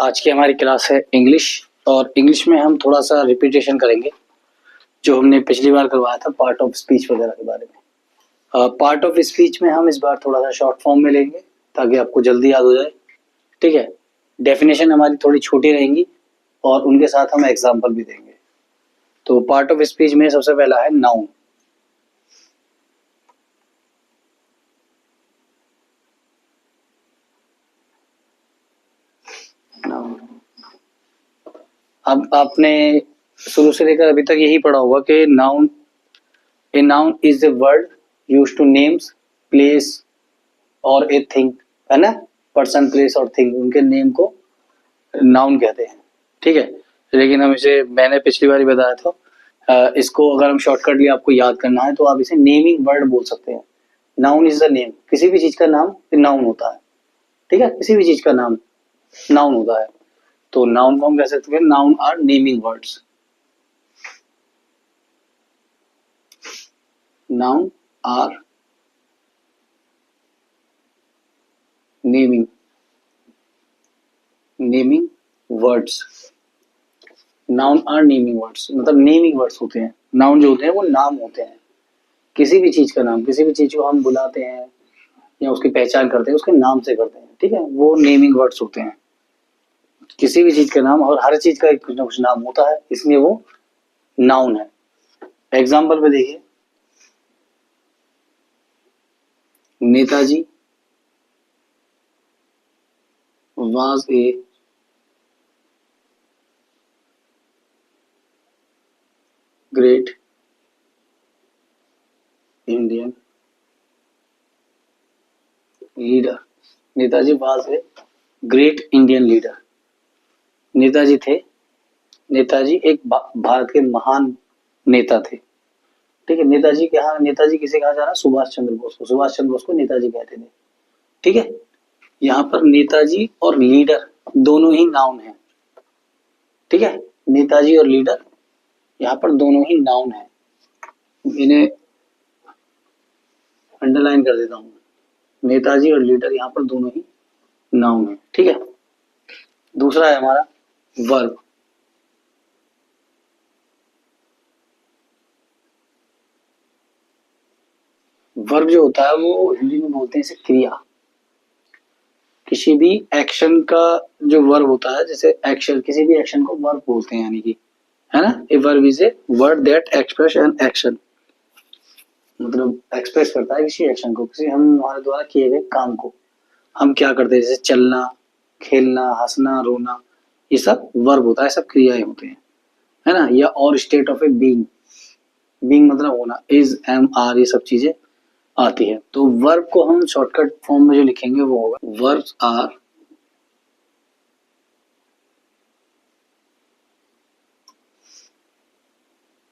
आज की हमारी क्लास है इंग्लिश, और इंग्लिश में हम थोड़ा सा रिपीटेशन करेंगे जो हमने पिछली बार करवाया था पार्ट ऑफ स्पीच वगैरह के बारे में। पार्ट ऑफ स्पीच में हम इस बार थोड़ा सा शॉर्ट फॉर्म में लेंगे ताकि आपको जल्दी याद हो जाए। ठीक है, डेफिनेशन हमारी थोड़ी छोटी रहेंगी और उनके साथ हम एग्जाम्पल भी देंगे। तो पार्ट ऑफ स्पीच में सबसे पहला है नाउन। अब आपने शुरू से लेकर अभी तक यही पढ़ा होगा कि noun, a noun is a word used two names place और ए थिंग, है ना। पर्सन, प्लेस और थिंग, उनके नेम को नाउन कहते हैं। ठीक है, लेकिन हम इसे, मैंने पिछली बार ही बताया था, इसको अगर हम शॉर्टकटली आपको याद करना है तो आप इसे नेमिंग वर्ड बोल सकते हैं। नाउन इज द नेम, किसी भी चीज का नाम नाउन होता है। ठीक है, किसी भी चीज का नाम नाउन होता है। तो नाउन को हम कह सकते हैं noun are naming words. Noun are naming words. Noun are naming words मतलब नेमिंग वर्ड्स होते हैं। नाउन जो होते हैं वो नाम होते हैं, किसी भी चीज का नाम, किसी भी चीज को हम बुलाते हैं या उसकी पहचान करते हैं उसके नाम से करते हैं। ठीक है, वो नेमिंग वर्ड्स होते हैं। किसी भी चीज का नाम, और हर चीज का एक कुछ ना कुछ नाम होता है, इसलिए वो नाउन है। एग्जाम्पल पे देखिए, Netaji was a great Indian leader। Netaji was a great Indian leader। Netaji थे, नेताजी एक भारत के महान नेता थे। ठीक है, नेताजी के यहाँ, नेताजी किसे कहा जा रहा है? सुभाष चंद्र बोस को। सुभाष चंद्र बोस को नेताजी कहते थे। ठीक है, यहाँ पर नेताजी और लीडर दोनों ही नाउन है। ठीक है, नेताजी और लीडर यहाँ पर दोनों ही नाउन है। इन्हें अंडरलाइन कर देता हूं, नेताजी और लीडर यहाँ पर दोनों ही नाउन है। ठीक है, दूसरा है हमारा वर्ब। वर्ब जो होता है वो हिंदी में बोलते हैं इसे क्रिया। किसी भी एक्शन का जो वर्ब होता है, जैसे एक्शन, किसी भी एक्शन को वर्ब बोलते हैं, यानी कि, है ना। A verb is a word that express an action, मतलब एक्सप्रेस करता है किसी एक्शन को, किसी हम हमारे द्वारा किए गए काम को। हम क्या करते हैं, जैसे चलना, खेलना, हंसना, रोना, ये सब वर्ब होता है, सब क्रियाएं होते हैं, है ना। या और state of a being, being मतलब होना, इज, एम, आर, ये सब चीजें आती है। तो वर्ब को हम शॉर्टकट फॉर्म में जो लिखेंगे वो होगा verbs are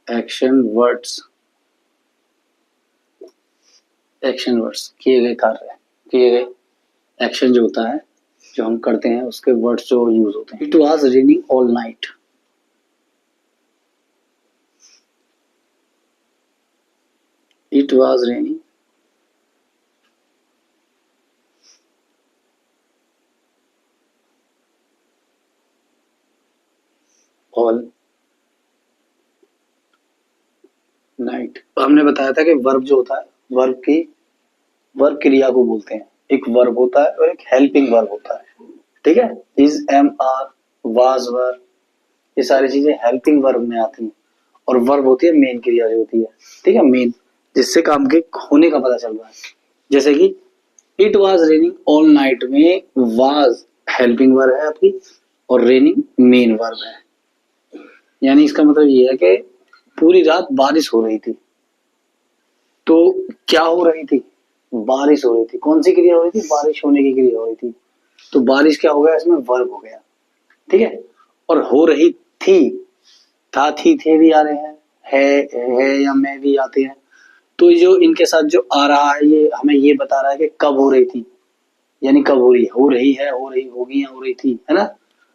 action words. Action words किए गए कार्य, किए गए एक्शन जो होता है, जो हम करते हैं, उसके वर्ड्स जो यूज होते हैं। It was raining all night. It was raining all night. हमने बताया था कि वर्ब जो होता है, वर्ब क्रिया को बोलते हैं। एक वर्ब होता है और एक हेल्पिंग वर्ब होता है। ठीक है, इज, एम, आर, वाज, वर, ये सारी चीजें हेल्पिंग वर्ब में आती हैं। और वर्ब होती है मेन क्रिया जो होती है। ठीक है, मेन, जिससे काम के होने का पता चल रहा है। जैसे कि it was raining all night में वाज हेल्पिंग वर्ब है आपकी और रेनिंग मेन वर्ब है। यानी इसका मतलब ये है कि पूरी रात बारिश हो रही थी। तो क्या हो रही थी? बारिश हो रही थी। कौन सी क्रिया हो रही थी? बारिश होने की क्रिया हो रही थी। तो बारिश क्या हो गया? इसमें वर्ब हो गया। ठीक है, और हो रही थी, था, थी, थे भी आ रहे हैं, है या मैं भी आते हैं। तो जो इनके साथ जो आ रहा है, ये हमें ये बता रहा है कि कब हो रही थी, यानी कब हो रही है, हो रही है, हो रही होगी या हो रही थी, है ना।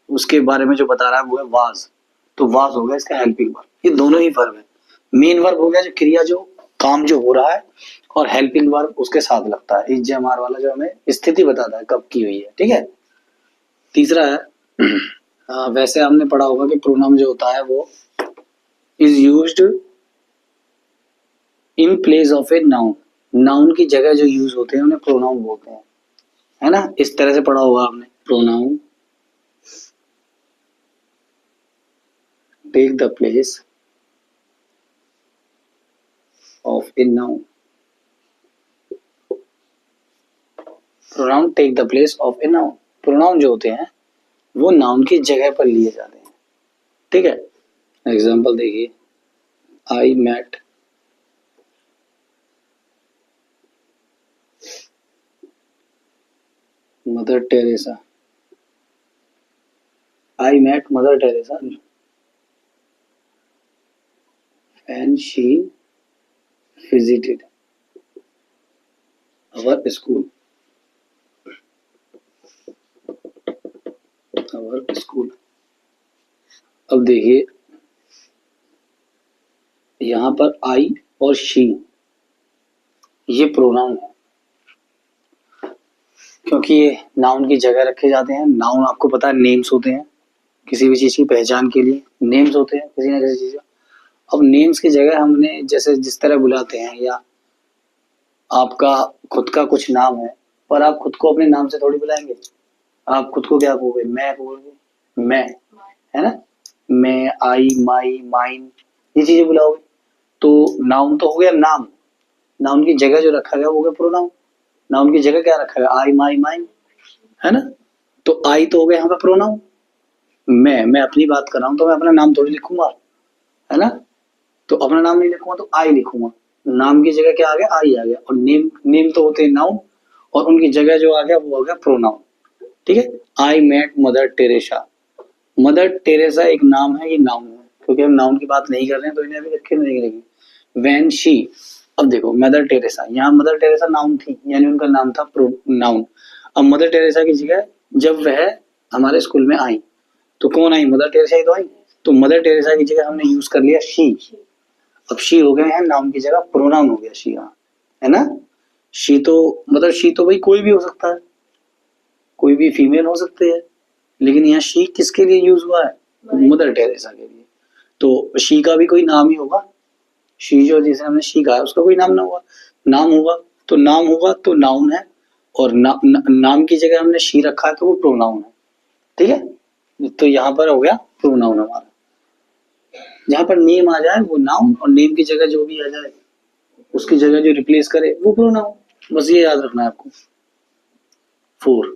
उसके बारे में जो बता रहा है वो है वाज। तो वाज हो गया इसका हेल्पिंग वर्ब। ये दोनों ही वर्ब है। मेन वर्ब हो गया जो क्रिया, जो काम जो हो रहा है, और हेल्पिंग वर्ब उसके साथ लगता है, इज, एम, आर वाला, जो हमें स्थिति बताता है कब की हुई है। ठीक है, तीसरा है वैसे हमने पढ़ा होगा कि प्रोनाउन जो होता है वो is used in place of a noun. Noun की जगह जो यूज होते हैं उन्हें प्रोनाउन बोलते हैं, है ना। इस तरह से पढ़ा होगा आपने, pronoun take the place of a noun. Pronoun take the place of a noun. Pronoun जो होते हैं वो नाउन की जगह पर लिए जाते हैं, ठीक है। एग्जाम्पल देखिए, I met Mother Teresa. I met Mother Teresa and she visited our school. our school। अब देखिए यहाँ पर आई और शी ये प्रोनाउन है, क्योंकि ये नाउन की जगह रखे जाते हैं। नाउन आपको पता है नेम्स होते हैं, किसी भी चीज की पहचान के लिए नेम्स होते हैं किसी ना किसी चीज का। अब नेम्स की जगह हमने जैसे जिस तरह बुलाते हैं, या आपका खुद का कुछ नाम है, पर आप खुद को अपने नाम से थोड़ी बुलाएंगे। आप खुद को क्या कहोगे? मैं कहोगे, मैं, है ना। मैं, आई, माई, माइन, ये चीजें बुलाओगे। तो नाउन तो हो गया नाम, नाउन की जगह जो रखा गया वो हो गया प्रोनाउन। नाउन की जगह क्या रखा गया? आई, माई, माइन, है ना। तो आई तो हो गया यहाँ पे प्रोनाउन। मैं अपनी बात कर रहा हूँ तो मैं अपना नाम थोड़ी लिखूंगा, है ना। तो अपना नाम नहीं लिखूंगा तो आई लिखूंगा। नाम की जगह क्या आ गया? आई आ गया। और नेम, नेम तो होते हैं नाउन, और उनकी जगह जो आ गया वो हो गया प्रोनाउन, ठीक है। I met Mother Teresa. Mother Teresa एक नाम है, ये नाउन है, क्योंकि हम नाउन की बात नहीं कर रहे हैं तो इन्हें अभी रखे नहीं रहेगी। वैन शी, अब देखो मदर टेरेसा, यहाँ मदर टेरेसा नाउन थी, यानी उनका नाम था नाउन। अब मदर टेरेसा की जगह जब वह हमारे स्कूल में आई, तो कौन आई? मदर टेरेसा ही तो आई। तो मदर टेरेसा की जगह हमने यूज कर लिया शी। अब शी हो गया है नाउन की जगह प्रोनाउन हो गया शी, यहाँ, है ना। शी तो मतलब शी तो भाई कोई भी हो सकता है, कोई भी फीमेल हो सकती है, लेकिन यहाँ शी किसके लिए यूज हुआ है? मदर टेरेसा के लिए। तो शी का भी कोई नाम ही होगा। शी जो जिसे हमने शी कहा है उसका कोई नाम ना होगा, नाम होगा। तो नाम होगा तो नाउन है, और नाम की जगह हमने शी रखा है तो वो प्रोनाउन है, ठीक है। तो यहाँ पर हो गया प्रोनाउन हमारा। जहाँ पर नेम आ जाए वो नाउन, और नेम की जगह जो भी आ जाए उसकी जगह जो रिप्लेस करे वो प्रोनाउन। बस ये याद रखना है आपको। 4।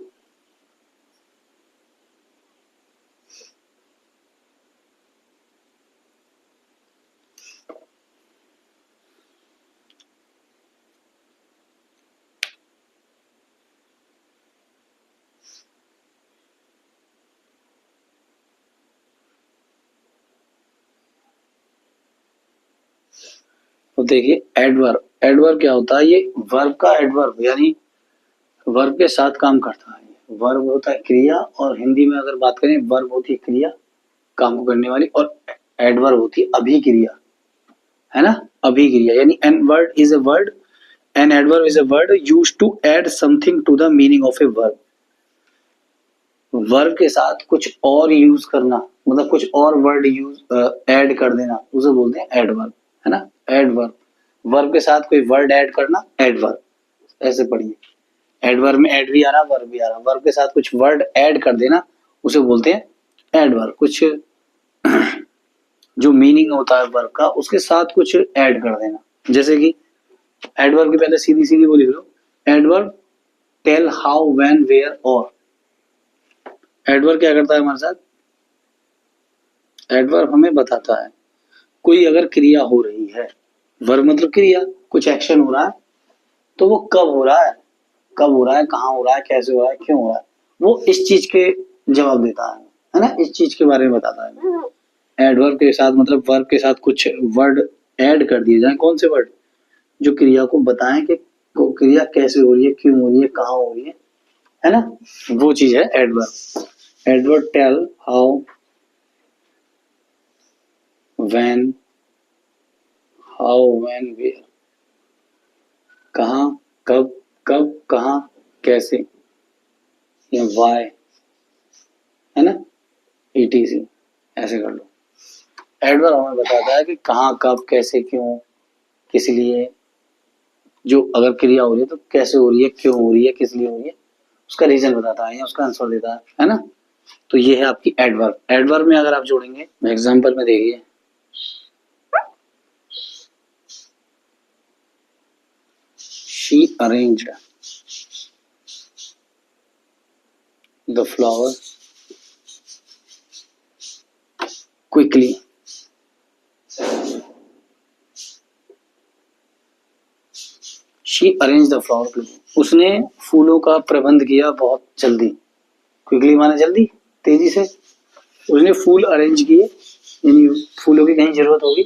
तो देखिए एडवर्ब, एडवर्ब क्या होता है? ये वर्ब का एडवर्ब, यानी वर्ब के साथ काम करता है। वर्ब होता है क्रिया, और हिंदी में अगर बात करें वर्ब होती है क्रिया, काम को करने वाली, और एडवर्ब होती है अभिक्रिया, है ना। अभिक्रिया यानी an word is a word, an adverb is a word used to add something to the meaning of a verb. Verb के साथ कुछ और यूज करना, मतलब कुछ और वर्ड यूज ऐड कर देना, उसे बोलते हैं एडवर्ब, है ना। एडवर्ब, वर्ब के साथ कोई वर्ड ऐड करना, एडवर्ब। ऐसे पढ़िए, एडवर्ब में ऐड भी आ रहा, वर्ब भी आ रहा। वर्ब के साथ कुछ वर्ड ऐड कर देना उसे बोलते हैं एडवर्ब। कुछ जो मीनिंग होता है वर्ब का उसके साथ कुछ ऐड कर देना। जैसे कि एडवर्ब की पहले सीधी सीधी वो लिख लो, adverb tell how when where और। एडवर्ब क्या करता है हमारे साथ? एडवर्ब हमें बताता है कोई अगर क्रिया हो रही है, वर्ब मतलब क्रिया, कुछ एक्शन हो रहा है, तो वो कब हो रहा है, कब हो रहा है, कहाँ हो रहा है, कैसे हो रहा है, क्यों हो रहा है, वो इस चीज के जवाब देता है ना, इस चीज के बारे में बताता है। एडवर्ब के साथ मतलब वर्ब के साथ कुछ वर्ड ऐड कर दिए जाए। कौन से वर्ड? जो क्रिया को बताएं कि वो क्रिया कैसे हो रही है, क्यों हो रही है, कहाँ हो रही है ना। वो चीज है adverb. Adverb tell how when, how when where, कहाँ, कब, कब, कहाँ, कैसे, या वाई, है ना। etc ऐसे कर लो। एडवर्ब हमें बताता है कि कहाँ, कब, कैसे, क्यों, किस लिए, जो अगर क्रिया हो रही है तो कैसे हो रही है, क्यों हो रही है, किस लिए हो रही है, उसका रीजन बताता है या उसका आंसर देता है ना। तो ये है आपकी एडवर्ब। एडवर्ब में अगर आप जोड़ेंगे एग्जांपल में देखिए, she arranged the flower quickly. She arrange the flower quickly, उसने फूलों का प्रबंध किया बहुत जल्दी। क्विकली माने जल्दी, तेजी से। उसने फूल अरेंज किए, यानी फूलों की कहीं जरूरत होगी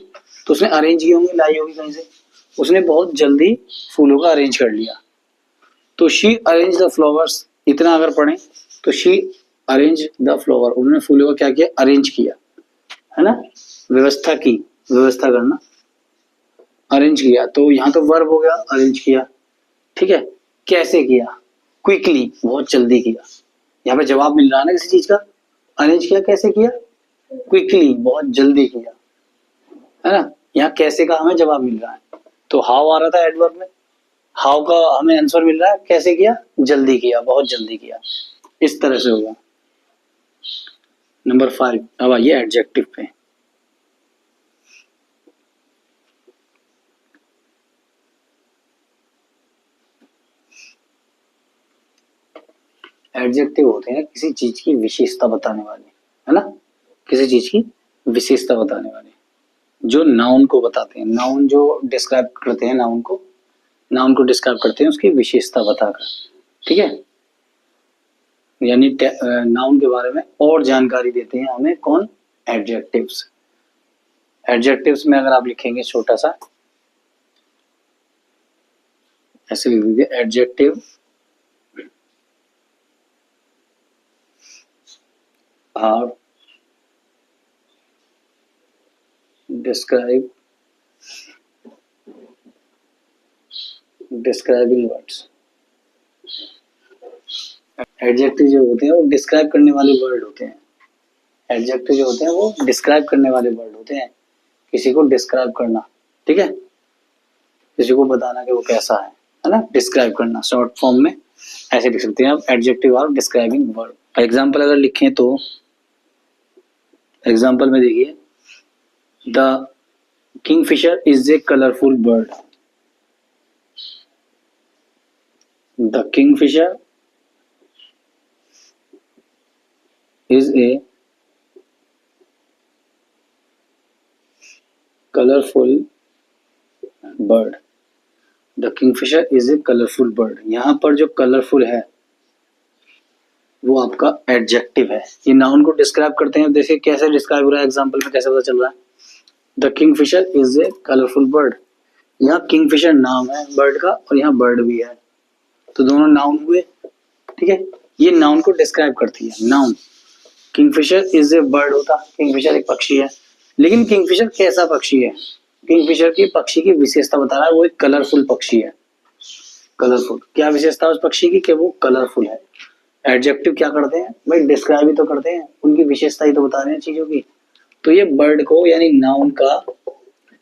तो उसने अरेंज किए होंगे, लाई होगी कहीं से, उसने बहुत जल्दी फूलों का अरेंज कर लिया। तो शी अरेंज द फ्लावर्स, इतना अगर पढ़ें तो शी अरेंज द फ्लावर, उन्होंने फूलों का क्या किया, अरेंज किया, है ना, व्यवस्था की, व्यवस्था करना, अरेंज किया। तो यहाँ तो वर्ब हो गया, अरेंज किया, ठीक है। कैसे किया, क्विकली, बहुत जल्दी किया। यहाँ पे जवाब मिल रहा है ना किसी चीज का, अरेंज किया, कैसे किया, क्विकली, बहुत जल्दी किया, है ना। यहाँ कैसे का हमें जवाब मिल रहा है, तो हाउ आ रहा था एडवर्ब में, हाउ का हमें आंसर मिल रहा है, कैसे किया, जल्दी किया, बहुत जल्दी किया। इस तरह से होगा। नंबर 5, अब आइए एडजेक्टिव पे। एडजेक्टिव होते हैं किसी चीज की विशेषता बताने वाले, है ना, किसी चीज की विशेषता बताने वाले, जो नाउन को बताते हैं। नाउन जो डिस्क्राइब करते हैं, नाउन को डिस्क्राइब करते हैं उसकी विशेषता बताकर, ठीक है। यानी नाउन के बारे में और जानकारी देते हैं हमें कौन, एडजेक्टिव्स। एडजेक्टिव्स में अगर आप लिखेंगे छोटा सा ऐसे लिख दीजिए, adjective are describing words. Adjective जो होते हैं वो डिस्क्राइब करने वाले वर्ड होते हैं। एडजेक्टिव जो होते हैं वो डिस्क्राइब करने वाले वर्ड होते हैं, किसी को डिस्क्राइब करना, ठीक है, किसी को बताना कि वो कैसा है ना, डिस्क्राइब करना। शॉर्ट फॉर्म में ऐसे लिख सकते हैं आप, एडजेक्टिव और डिस्क्राइबिंग वर्ड। एग्जाम्पल अगर लिखें तो एग्जाम्पल में देखिए, the Kingfisher is a colourful bird. The Kingfisher is a colorful bird. The kingfisher is a colorful bird. यहाँ पर जो कलरफुल है वो आपका एडजेक्टिव है। ये नाउन को डिस्क्राइब करते हैं। देखिए कैसे डिस्क्राइब हो रहा है, एग्जाम्पल में कैसे पता चल रहा है। The Kingfisher is a colourful bird. यहाँ किंगफिशर नाम है बर्ड का और यहाँ बर्ड भी है, तो दोनों नाउन हुए, ठीक है। ये नाउन को डिस्क्राइब करती है, noun. Kingfisher is a bird होता, किंगफिशर एक पक्षी है, लेकिन किंगफिशर कैसा पक्षी है, किंगफिशर की पक्षी की विशेषता बता रहा है, वो एक कलरफुल पक्षी है। कलरफुल, क्या विशेषता उस पक्षी की कि वो कलरफुल है। एडजेक्टिव क्या करते हैं भाई, डिस्क्राइब ही तो करते हैं, उनकी विशेषता ही तो बता रहे हैं चीजों की। तो ये बर्ड को यानी नाउन का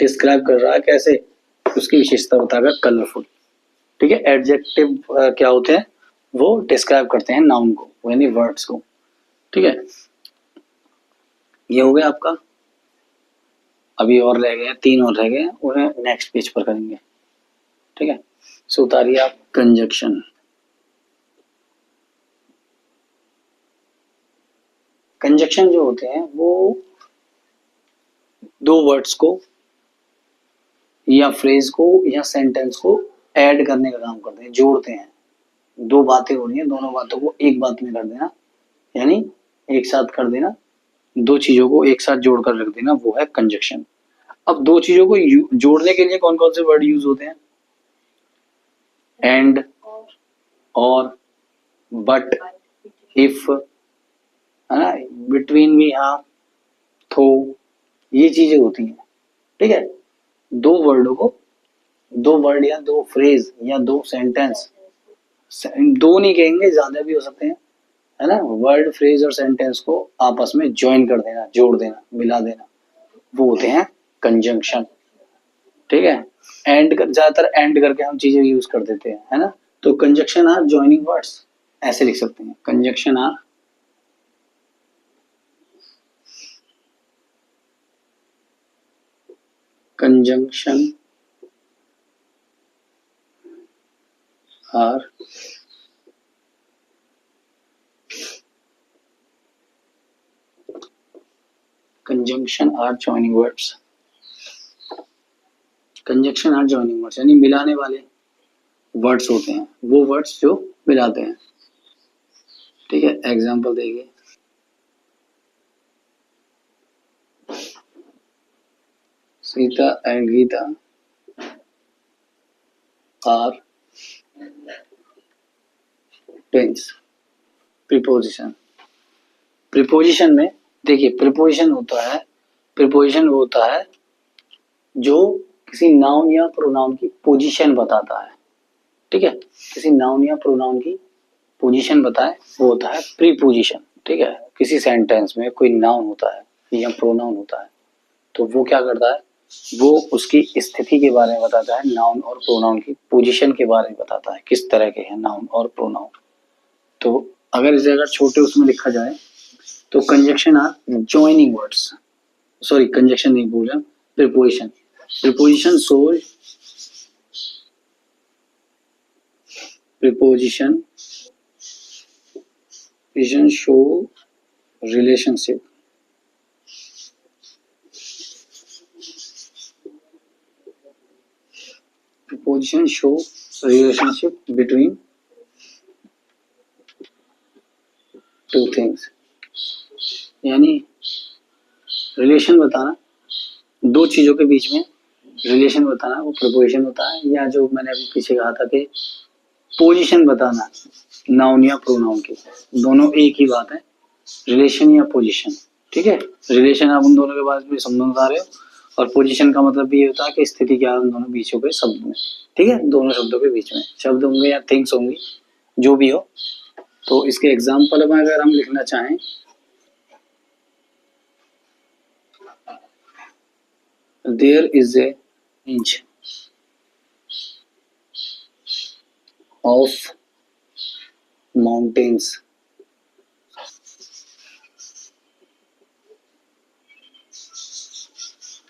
डिस्क्राइब कर रहा है, कैसे, उसकी विशेषता बताकर, कलरफुल, ठीक है। एडजेक्टिव क्या होते हैं, वो डिस्क्राइब करते हैं नाउन को यानी वर्ड्स को, ठीक है। ये हो गया आपका। अभी और रह गए, 3 और रह गए, उन्हें नेक्स्ट पेज पर करेंगे, ठीक है। सो उतारिए आप कंजक्शन। कंजक्शन जो होते हैं वो दो वर्ड्स को या फ्रेज को या सेंटेंस को ऐड करने का काम करते हैं, जोड़ते हैं। दो बातें हो रही हैं, दोनों बातों को एक बात में कर देना, यानी एक साथ कर देना, दो चीजों को एक साथ जोड़कर रख देना, वो है कंजक्शन। अब दो चीजों को जोड़ने के लिए कौन कौन से वर्ड यूज होते हैं, एंड, और, बट, इफ, है ना, बिटवीन भी, हाँ, थो, ये चीजें होती हैं, ठीक है। दो वर्डों को, दो वर्ड या दो फ्रेज या दो सेंटेंस, दो नहीं कहेंगे, ज्यादा भी हो सकते हैं, है ना, वर्ड, फ्रेज और सेंटेंस को आपस में ज्वाइन कर देना, जोड़ देना, मिला देना, वो होते हैं कंजंक्शन। ठीक है, एंड ज्यादातर एंड करके हम चीजें यूज कर देते हैं, है ना। तो कंजंक्शन आर ज्वाइनिंग वर्ड्स, ऐसे लिख सकते हैं, conjunction are conjunction are conjunction are joining words, conjunction are joining words यानी मिलाने वाले वर्ड्स होते हैं, वो वर्ड्स जो मिलाते हैं। ठीक है, एग्जांपल देखिए, Sita and Gita are twins. Preposition, preposition में देखिए, प्रीपोजिशन होता है जो किसी नाउन या प्रोनाउन की पोजीशन बताता है। ठीक है, किसी नाउन या प्रोनाउन की पोजीशन बताए, वो होता है प्रीपोजिशन। ठीक है, किसी सेंटेंस में कोई नाउन होता है या प्रोनाउन होता है, तो वो क्या करता है, वो उसकी स्थिति के बारे में बताता है, नाउन और प्रोनाउन की पोजीशन के बारे में बताता है, किस तरह के हैं नाउन और प्रोनाउन। तो अगर इसे अगर छोटे उसमें लिखा जाए तो conjunction are joining words, sorry conjunction नहीं बोल रहा, preposition. Preposition shows, preposition show relationship, preposition show relationship between two things, यानी रिलेशन बताना, दो चीजों के बीच में रिलेशन बताना, वो प्रपोजिशन होता है। या जो मैंने अभी पीछे कहा था कि पोजीशन बताना, नाउन या प्रोनाउन की, दोनों एक ही बात है, रिलेशन या पोजीशन। ठीक है, रिलेशन आप उन दोनों के बाद भी संबंध बता रहे हो, और पोजीशन का मतलब भी ये होता है कि स्थिति क्या है उन दोनों बीचों के शब्द में। ठीक है, दोनों शब्दों के बीच में शब्द होंगे या थिंग्स होंगी, जो भी हो। तो इसके एग्जाम्पल में अगर हम लिखना चाहें, there is a range of mountains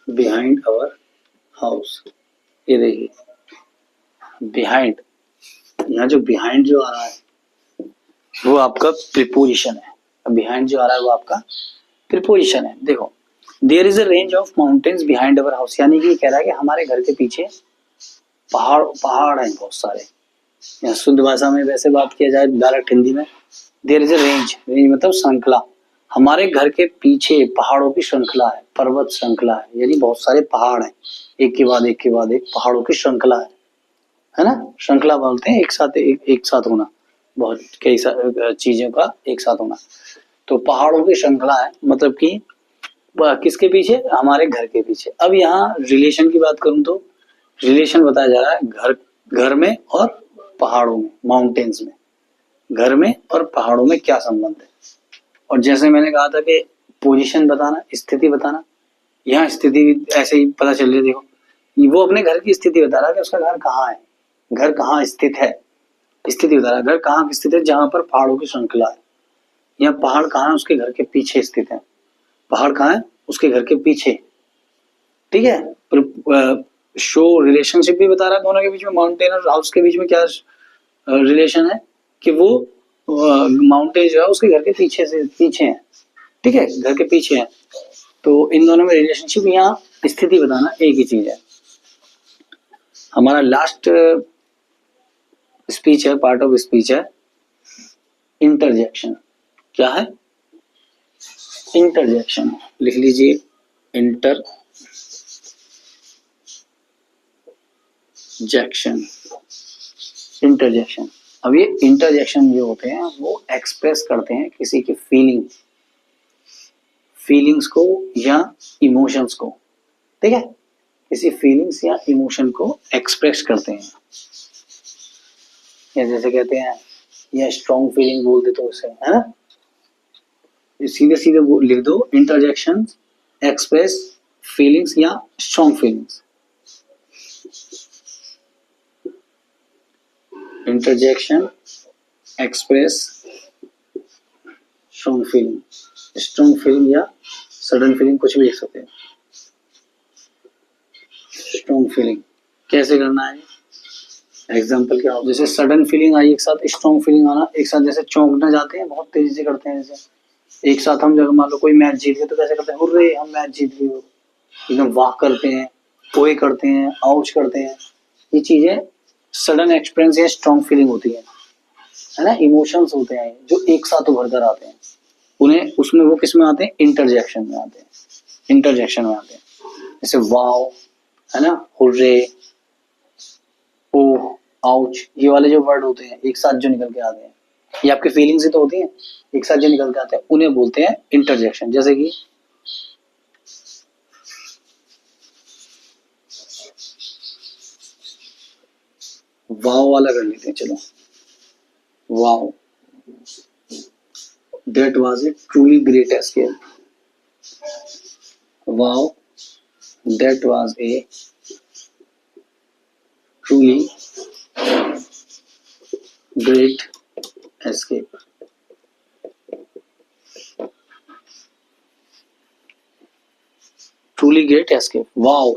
behind our house. ये देखिए, बिहाइंड, यहाँ जो बिहाइंड जो आ रहा है वो आपका प्रीपोजिशन है। बिहाइंड जो आ रहा है वो आपका प्रीपोजिशन है। देखो, there is a range of mountains behind our house, यानी कि कह रहा है कि हमारे घर के पीछे पहाड़ हैं बहुत सारे। या शुद्ध भाषा में वैसे बात किया जाए, डायरेक्ट हिंदी में, there is a range, range मतलब श्रृंखला, हमारे घर के पीछे पहाड़ों की श्रृंखला है, पर्वत श्रृंखला है, यानी बहुत सारे पहाड़ हैं, एक के बाद एक के बाद एक पहाड़ों की श्रृंखला है ना। श्रृंखला बोलते हैं एक साथ, एक साथ होना, बहुत कई चीजों का एक साथ होना। तो पहाड़ों की श्रृंखला है, मतलब कि किसके पीछे, हमारे घर के पीछे। अब यहाँ रिलेशन की बात करूं तो रिलेशन बताया जा रहा है घर में और पहाड़ों में, माउंटेन्स में, घर में और पहाड़ों में क्या संबंध है। और जैसे मैंने कहा था कि पोजीशन बताना, स्थिति बताना, यहाँ स्थिति भी ऐसे ही पता चल रही है। देखो, वो अपने घर की स्थिति बता रहा है कि उसका घर कहाँ है, घर कहाँ स्थित है, स्थिति बता रहा है घर कहाँ स्थित है, जहां पर पहाड़ों की श्रृंखला है। या पहाड़ कहाँ है, उसके घर के पीछे स्थित है, पहाड़ कहाँ है, उसके घर के पीछे। ठीक है, शो रिलेशनशिप भी बता रहा है दोनों के बीच में, माउंटेन और हाउस के बीच में क्या रिलेशन है, कि वो माउंटेन जो है उसके घर के पीछे से पीछे है। ठीक है, घर के पीछे है, तो इन दोनों में रिलेशनशिप, यहाँ स्थिति बताना एक ही चीज है। हमारा लास्ट स्पीच है, पार्ट ऑफ स्पीच है इंटरजेक्शन। क्या है, इंटरजेक्शन, लिख लीजिए, इंटरजेक्शन, इंटरजेक्शन। अब ये इंटरजेक्शन जो होते हैं वो एक्सप्रेस करते हैं किसी की फीलिंग्स को या इमोशंस को। ठीक है, किसी फीलिंग्स या इमोशन को एक्सप्रेस करते हैं, या जैसे कहते हैं, या स्ट्रॉन्ग फीलिंग बोल देते उसे, है ना, सीधे सीधे वो लिख दो, इंटरजेक्शन एक्सप्रेस फीलिंग्स या strong feelings. Interjection express strong feeling, strong feeling या सडन फीलिंग, कुछ भी लिख सकते हैं। स्ट्रॉन्ग फीलिंग कैसे करना है, एग्जाम्पल क्या हो, जैसे सडन फीलिंग आई एक साथ, स्ट्रॉन्ग फीलिंग आना एक साथ, जैसे चौंकना जाते हैं बहुत तेजी से करते हैं, जैसे एक साथ हम जब मान लो कोई मैच जीत गए तो कैसे करते हैं, हुर्रे हम मैच जीत गए, एकदम वाह करते हैं, ओए करते हैं, आउच करते हैं। ये चीजें सडन एक्सपीरियंस या स्ट्रॉन्ग फीलिंग होती है ना, इमोशंस होते हैं जो एक साथ उभर कर आते हैं, उन्हें उसमें वो किस में आते हैं, इंटरजेक्शन में आते हैं, इंटरजेक्शन में आते हैं। जैसे वाओ है ना, हुर्रे, ओह, आउच, ये वाले जो वर्ड होते हैं एक साथ जो निकल के आते हैं, ये आपके फीलिंग्स ही तो होती हैं, एक साथ जो निकल के आते हैं उन्हें बोलते हैं इंटरजेक्शन। जैसे कि वाओ वाला कर लेते हैं, चलो, wow that was a truly great escape, wow that was a truly great escape. Truly great escape, wow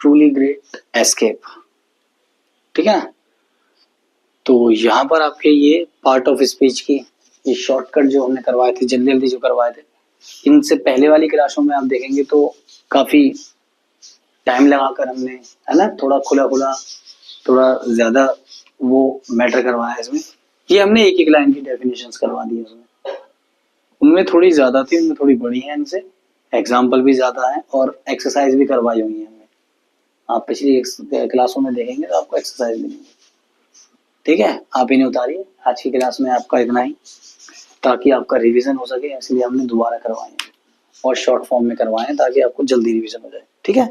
truly great escape, ठीक है। तो यहाँ पर आपके ये पार्ट ऑफ स्पीच की ये शॉर्टकट जो हमने करवाए थे, जल्दी जल्दी जो करवाए थे, इनसे पहले वाली क्लासों में आप देखेंगे तो काफी टाइम लगाकर हमने, है ना, थोड़ा खुला खुला, थोड़ा ज्यादा वो मैटर करवाया इसमें। ये हमने एक एक लाइन की डेफिनेशंस करवा दी उसमें, उनमें थोड़ी ज्यादा थी, उनमें थोड़ी बड़ी है, इनसे एग्जाम्पल भी ज्यादा है और एक्सरसाइज भी करवाई हुई है हमने। आप पिछली क्लासों में देखेंगे तो आपको एक्सरसाइज मिलेंगी, ठीक है। आप इन्हें उतारिए, आज की क्लास में आपका इतना ही, ताकि आपका रिवीजन हो सके, इसलिए हमने दोबारा करवाए हैं और शॉर्ट फॉर्म में करवाए हैं ताकि आपको जल्दी रिवीजन हो जाए, ठीक है।